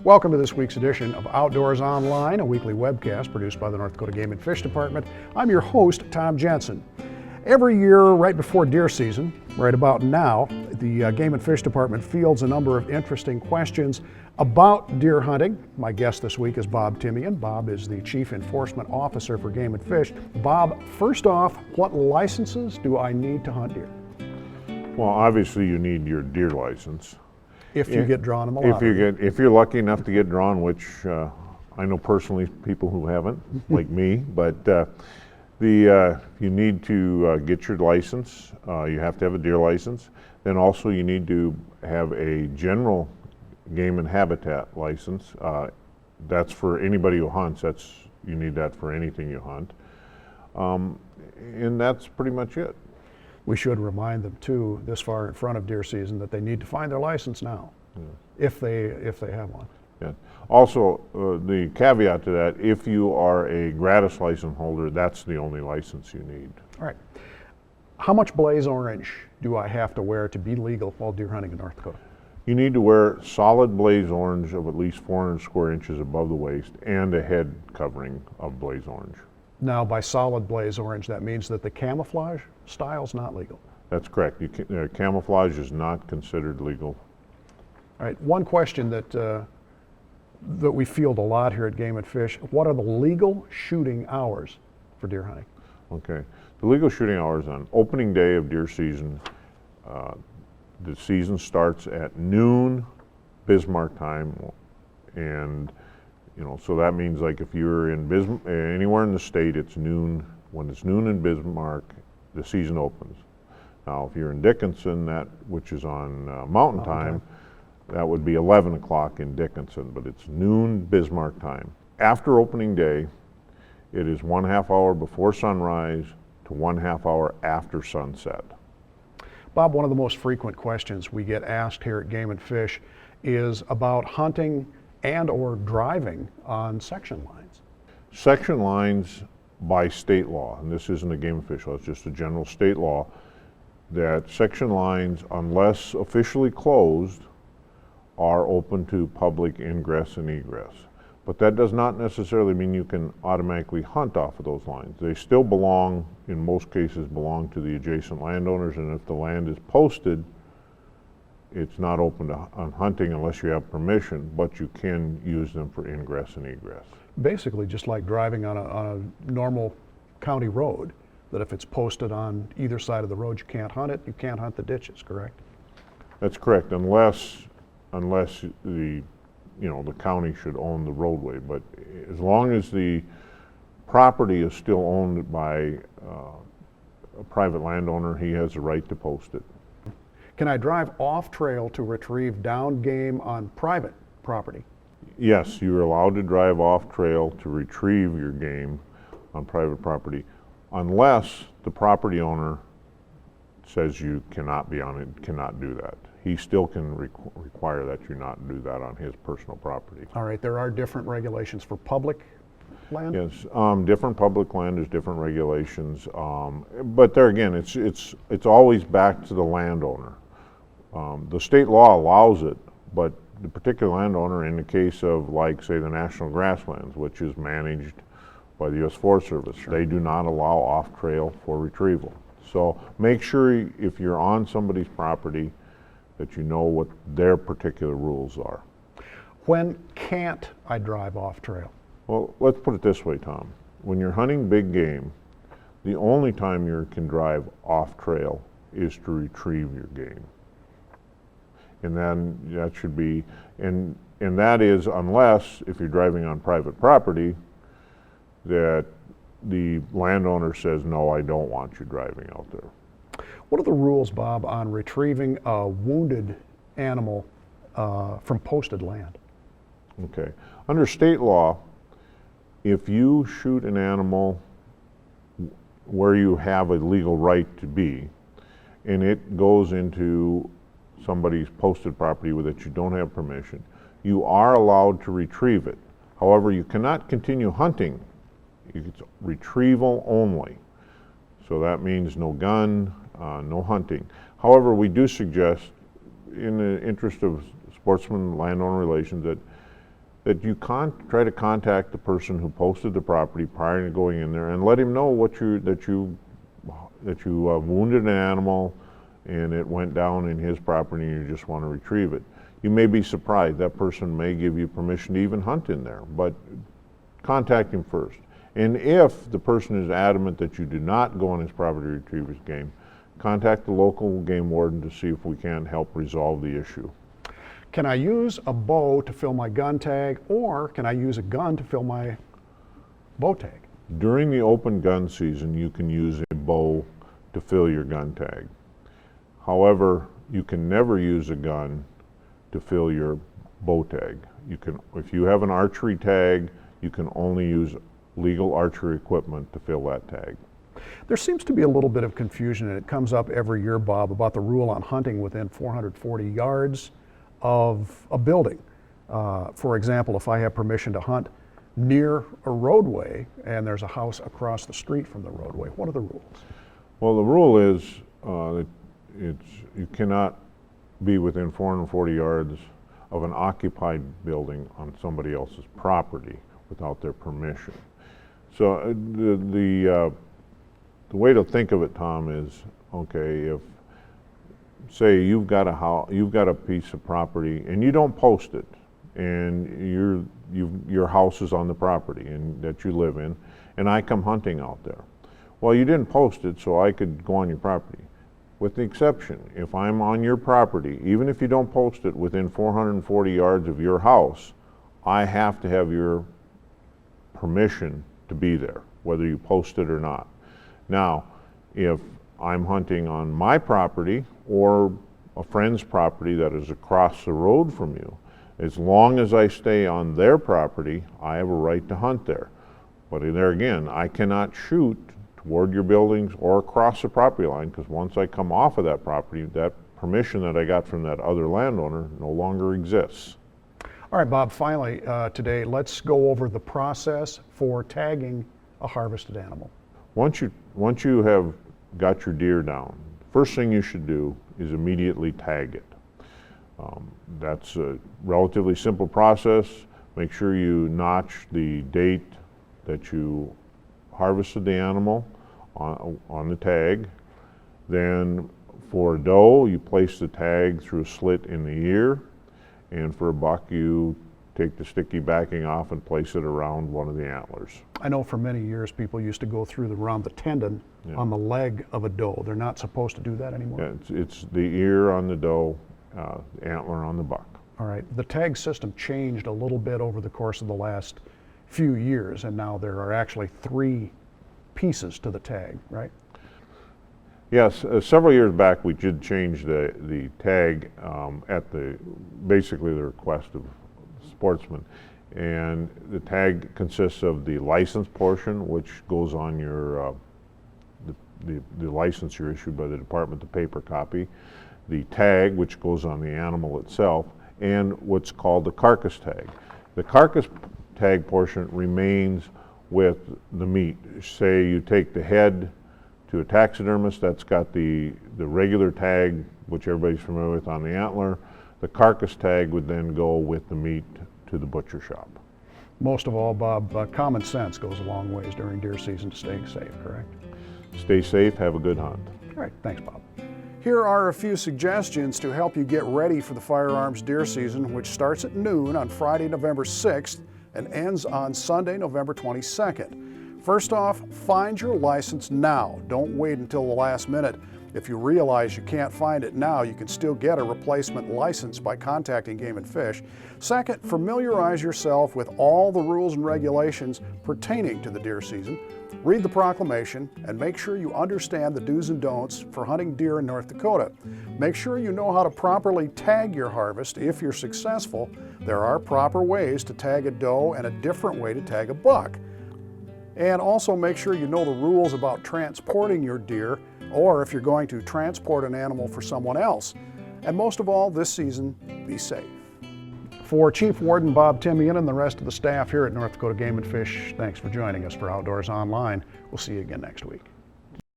Welcome to this week's edition of Outdoors Online, a weekly webcast produced by the North Dakota Game and Fish Department. I'm your host, Tom Jensen. Every year, right before deer season, right about now, the Game and Fish Department fields a number of interesting questions about deer hunting. My guest this week is Bob Timian. Bob is the Chief Enforcement Officer for Game and Fish. Bob, first off, what licenses do I need to hunt deer? Well, obviously you need your deer license. If you get drawn in the lottery. If you're lucky enough to get drawn, which I know personally people who haven't, like me, but you need to get your license. You have to have a deer license. Then also you need to have a general game and habitat license. That's for anybody who hunts. You need that for anything you hunt. And that's pretty much it. We should remind them too, this far in front of deer season, that they need to find their license now, if they have one. Yeah. Also, the caveat to that, if you are a gratis license holder, that's the only license you need. All right. How much blaze orange do I have to wear to be legal while deer hunting in North Dakota? You need to wear solid blaze orange of at least 400 square inches above the waist and a head covering of blaze orange. Now, by solid blaze orange, that means that the camouflage style is not legal. That's correct. Camouflage is not considered legal. All right. One question that we field a lot here at Game and Fish: what are the legal shooting hours for deer hunting? Okay. The legal shooting hours on opening day of deer season. The season starts at noon Bismarck time, and so that means like if you're in anywhere in the state, it's noon. When it's noon in Bismarck, the season opens. Now, if you're in Dickinson, which is on Mountain Time, that would be 11 o'clock in Dickinson, but it's noon Bismarck time. After opening day, it is 1/2 hour before sunrise to 1/2 hour after sunset. Bob, one of the most frequent questions we get asked here at Game and Fish is about hunting and or driving on section lines. Section lines by state law, and this isn't a Game and Fish law, it's just a general state law, that section lines, unless officially closed, are open to public ingress and egress. But that does not necessarily mean you can automatically hunt off of those lines. They still belong, in most cases, belong to the adjacent landowners, and if the land is posted, it's not open to hunting unless you have permission, but you can use them for ingress and egress. Basically, just like driving on a normal county road, that if it's posted on either side of the road, you can't hunt it, you can't hunt the ditches, correct? That's correct, unless the county should own the roadway, but as long as the property is still owned by a private landowner, he has the right to post it. Can I drive off trail to retrieve down game on private property? Yes, you're allowed to drive off trail to retrieve your game on private property, unless the property owner says you cannot be on it, cannot do that. He still can require that you not do that on his personal property. All right, there are different regulations for public land? Yes, different public land, there's different regulations, but there again, it's always back to the landowner. The state law allows it, but the particular landowner, in the case of, like, say, the National Grasslands, which is managed by the U.S. Forest Service, they do not allow off-trail for retrieval. So make sure if you're on somebody's property that you know what their particular rules are. When can't I drive off trail? Well, let's put it this way, Tom. When you're hunting big game, the only time you can drive off trail is to retrieve your game. And then that should be, and that is unless, if you're driving on private property, that the landowner says, no, I don't want you driving out there. What are the rules, Bob, on retrieving a wounded animal from posted land? Okay. Under state law, if you shoot an animal where you have a legal right to be, and it goes into somebody's posted property that you don't have permission, you are allowed to retrieve it. However, you cannot continue hunting. It's retrieval only. So that means no gun, no hunting. However, we do suggest, in the interest of sportsman landowner relations, that that you try to contact the person who posted the property prior to going in there and let him know that you wounded an animal and it went down in his property and you just want to retrieve it. You may be surprised. That person may give you permission to even hunt in there, but contact him first. And if the person is adamant that you do not go on his property to retrieve his game, contact the local game warden to see if we can help resolve the issue. Can I use a bow to fill my gun tag, or can I use a gun to fill my bow tag? During the open gun season, you can use a bow to fill your gun tag. However, you can never use a gun to fill your bow tag. If you have an archery tag, you can only use legal archery equipment to fill that tag. There seems to be a little bit of confusion, and it comes up every year, Bob, about the rule on hunting within 440 yards of a building. For example, if I have permission to hunt near a roadway and there's a house across the street from the roadway, what are the rules? Well, the rule is you cannot be within 440 yards of an occupied building on somebody else's property without their permission. So the way to think of it, Tom, is okay, if say you've got a piece of property and you don't post it, and your house is on the property and that you live in, and I come hunting out there. Well, you didn't post it, so I could go on your property. With the exception, if I'm on your property, even if you don't post it within 440 yards of your house, I have to have your permission to be there, whether you post it or not. Now, if I'm hunting on my property or a friend's property that is across the road from you, as long as I stay on their property, I have a right to hunt there. But there again, I cannot shoot toward your buildings or across the property line, because once I come off of that property, that permission that I got from that other landowner no longer exists. All right, Bob, finally today, let's go over the process for tagging a harvested animal. Once you have got your deer down, first thing you should do is immediately tag it. That's a relatively simple process. Make sure you notch the date that you harvested the animal on the tag. Then for a doe, you place the tag through a slit in the ear, and for a buck, you take the sticky backing off and place it around one of the antlers. I know for many years people used to go around the tendon on the leg of a doe. They're not supposed to do that anymore? Yeah, it's the ear on the doe, antler on the buck. All right. The tag system changed a little bit over the course of the last few years, and now there are actually 3 pieces to the tag, right? Yes, several years back we did change the tag at basically the request of sportsmen. And the tag consists of the license portion, which goes on your the license you're issued by the department, the paper copy, the tag, which goes on the animal itself, and what's called the carcass tag. The carcass tag portion remains with the meat. Say you take the head to a taxidermist, that's got the regular tag, which everybody's familiar with, on the antler. The carcass tag would then go with the meat to the butcher shop. Most of all, Bob, common sense goes a long ways during deer season to staying safe, correct? Stay safe, have a good hunt. All right, thanks, Bob. Here are a few suggestions to help you get ready for the firearms deer season, which starts at noon on Friday, November 6th and ends on Sunday, November 22nd. First off, find your license now. Don't wait until the last minute. If you realize you can't find it now, you can still get a replacement license by contacting Game and Fish. Second, familiarize yourself with all the rules and regulations pertaining to the deer season. Read the proclamation and make sure you understand the do's and don'ts for hunting deer in North Dakota. Make sure you know how to properly tag your harvest if you're successful. There are proper ways to tag a doe and a different way to tag a buck. And also make sure you know the rules about transporting your deer, or if you're going to transport an animal for someone else. And most of all, this season, be safe. For Chief Warden Bob Timian and the rest of the staff here at North Dakota Game and Fish, thanks for joining us for Outdoors Online. We'll see you again next week.